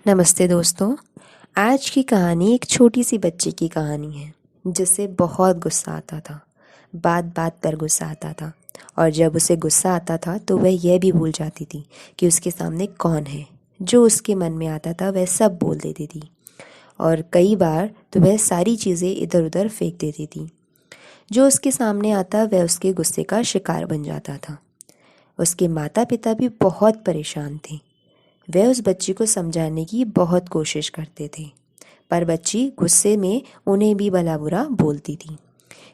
नमस्ते दोस्तों। आज की कहानी एक छोटी सी बच्ची की कहानी है जिसे बहुत गुस्सा आता था। बात बात पर गुस्सा आता था और जब उसे गुस्सा आता था तो वह यह भी भूल जाती थी कि उसके सामने कौन है। जो उसके मन में आता था वह सब बोल देती थी और कई बार तो वह सारी चीज़ें इधर उधर फेंक देती थी। जो उसके सामने आता वह उसके गुस्से का शिकार बन जाता था। उसके माता पिता भी बहुत परेशान थे। वे उस बच्ची को समझाने की बहुत कोशिश करते थे, पर बच्ची गुस्से में उन्हें भी भला बुरा बोलती थी।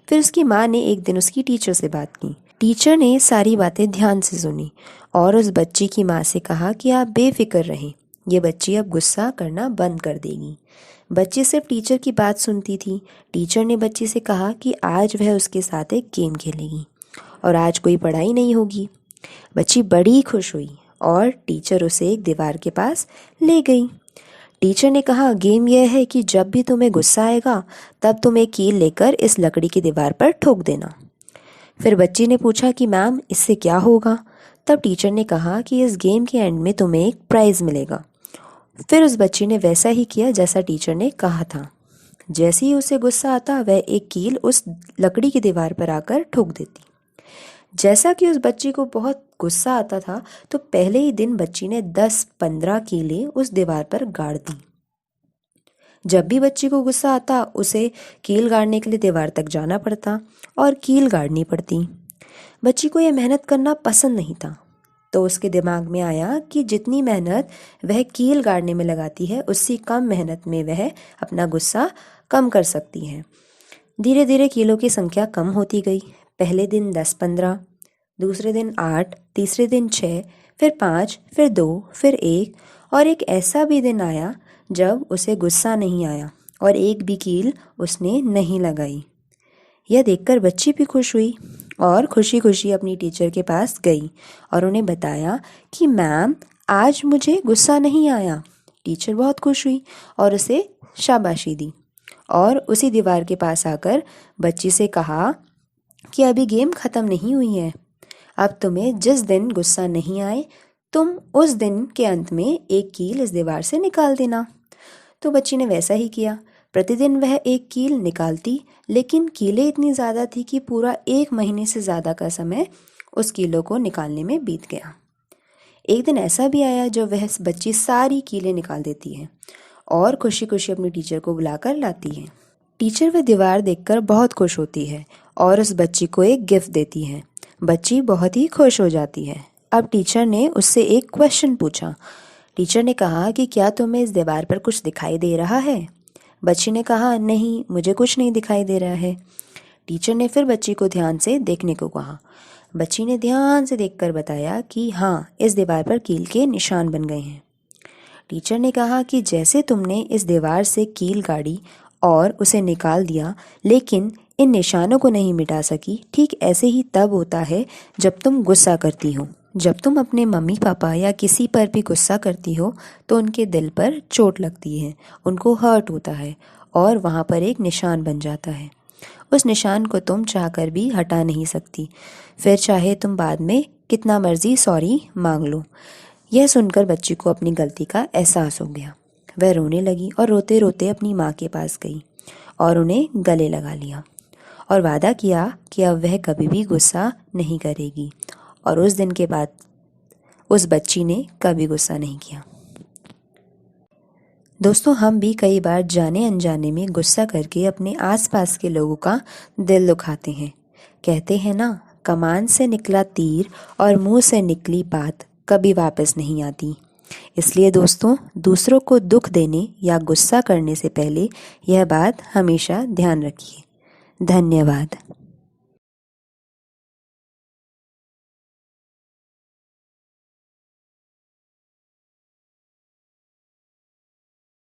फिर उसकी माँ ने एक दिन उसकी टीचर से बात की। टीचर ने सारी बातें ध्यान से सुनी और उस बच्ची की माँ से कहा कि आप बेफिक्र रहें, ये बच्ची अब गुस्सा करना बंद कर देगी। बच्ची सिर्फ टीचर की बात सुनती थी। टीचर ने बच्ची से कहा कि आज वह उसके साथ एक गेम खेलेगी और आज कोई पढ़ाई नहीं होगी। बच्ची बड़ी खुश हुई और टीचर उसे एक दीवार के पास ले गई। टीचर ने कहा, गेम यह है कि जब भी तुम्हें गुस्सा आएगा तब तुम एक कील लेकर इस लकड़ी की दीवार पर ठोक देना। फिर बच्ची ने पूछा कि मैम इससे क्या होगा। तब टीचर ने कहा कि इस गेम के एंड में तुम्हें एक प्राइज़ मिलेगा। फिर उस बच्ची ने वैसा ही किया जैसा टीचर ने कहा था। जैसे ही उसे गुस्सा आता वह एक कील उस लकड़ी की दीवार पर आकर ठोक देती। जैसा कि उस बच्ची को बहुत गुस्सा आता था तो पहले ही दिन बच्ची ने 10-15 कीलें उस दीवार पर गाड़ दी। जब भी बच्ची को गुस्सा आता उसे कील गाड़ने के लिए दीवार तक जाना पड़ता और कील गाड़नी पड़ती। बच्ची को यह मेहनत करना पसंद नहीं था, तो उसके दिमाग में आया कि जितनी मेहनत वह कील गाड़ने में लगाती है उससे कम मेहनत में वह अपना गुस्सा कम कर सकती है। धीरे धीरे कीलों की संख्या कम होती गई। पहले दिन 10-15, दूसरे दिन 8, तीसरे दिन 6, फिर 5, फिर 2, फिर 1 और एक ऐसा भी दिन आया जब उसे गुस्सा नहीं आया और एक भी कील उसने नहीं लगाई। यह देखकर बच्ची भी खुश हुई और खुशी खुशी अपनी टीचर के पास गई और उन्हें बताया कि मैम आज मुझे गुस्सा नहीं आया। टीचर बहुत खुश हुई और उसे शाबाशी दी और उसी दीवार के पास आकर बच्ची से कहा कि अभी गेम ख़त्म नहीं हुई है। अब तुम्हें जिस दिन गुस्सा नहीं आए तुम उस दिन के अंत में एक कील इस दीवार से निकाल देना। तो बच्ची ने वैसा ही किया। प्रतिदिन वह एक कील निकालती, लेकिन कीलें इतनी ज़्यादा थी कि पूरा 1 महीने से ज़्यादा का समय उस कीलों को निकालने में बीत गया। एक दिन ऐसा भी आया जब वह बच्ची सारी कीलें निकाल देती है और खुशी खुशी अपनी टीचर को बुलाकर लाती है। टीचर वह दीवार देखकर बहुत खुश होती है और उस बच्ची को एक गिफ्ट देती है। बच्ची बहुत ही खुश हो जाती है। अब टीचर ने उससे एक क्वेश्चन पूछा। टीचर ने कहा कि क्या तुम्हें इस दीवार पर कुछ दिखाई दे रहा है? बच्ची ने कहा, नहीं, मुझे कुछ नहीं दिखाई दे रहा है। टीचर ने फिर बच्ची को ध्यान से देखने को कहा। बच्ची ने ध्यान से देखकर बताया कि हाँ, इस दीवार पर कील के निशान बन गए हैं। टीचर ने कहा कि जैसे तुमने इस दीवार से कील गाड़ी और उसे निकाल दिया, लेकिन इन निशानों को नहीं मिटा सकी, ठीक ऐसे ही तब होता है जब तुम गुस्सा करती हो। जब तुम अपने मम्मी पापा या किसी पर भी गुस्सा करती हो तो उनके दिल पर चोट लगती है, उनको हर्ट होता है और वहाँ पर एक निशान बन जाता है। उस निशान को तुम चाहकर भी हटा नहीं सकती, फिर चाहे तुम बाद में कितना मर्जी सॉरी मांग लो। यह सुनकर बच्ची को अपनी गलती का एहसास हो गया। वह रोने लगी और रोते रोते अपनी माँ के पास गई और उन्हें गले लगा लिया और वादा किया कि अब वह कभी भी गुस्सा नहीं करेगी। और उस दिन के बाद उस बच्ची ने कभी गुस्सा नहीं किया। दोस्तों, हम भी कई बार जाने अनजाने में गुस्सा करके अपने आसपास के लोगों का दिल दुखाते हैं। कहते हैं ना, कमान से निकला तीर और मुंह से निकली बात कभी वापस नहीं आती। इसलिए दोस्तों, दूसरों को दुख देने या गुस्सा करने से पहले यह बात हमेशा ध्यान रखिए। धन्यवाद।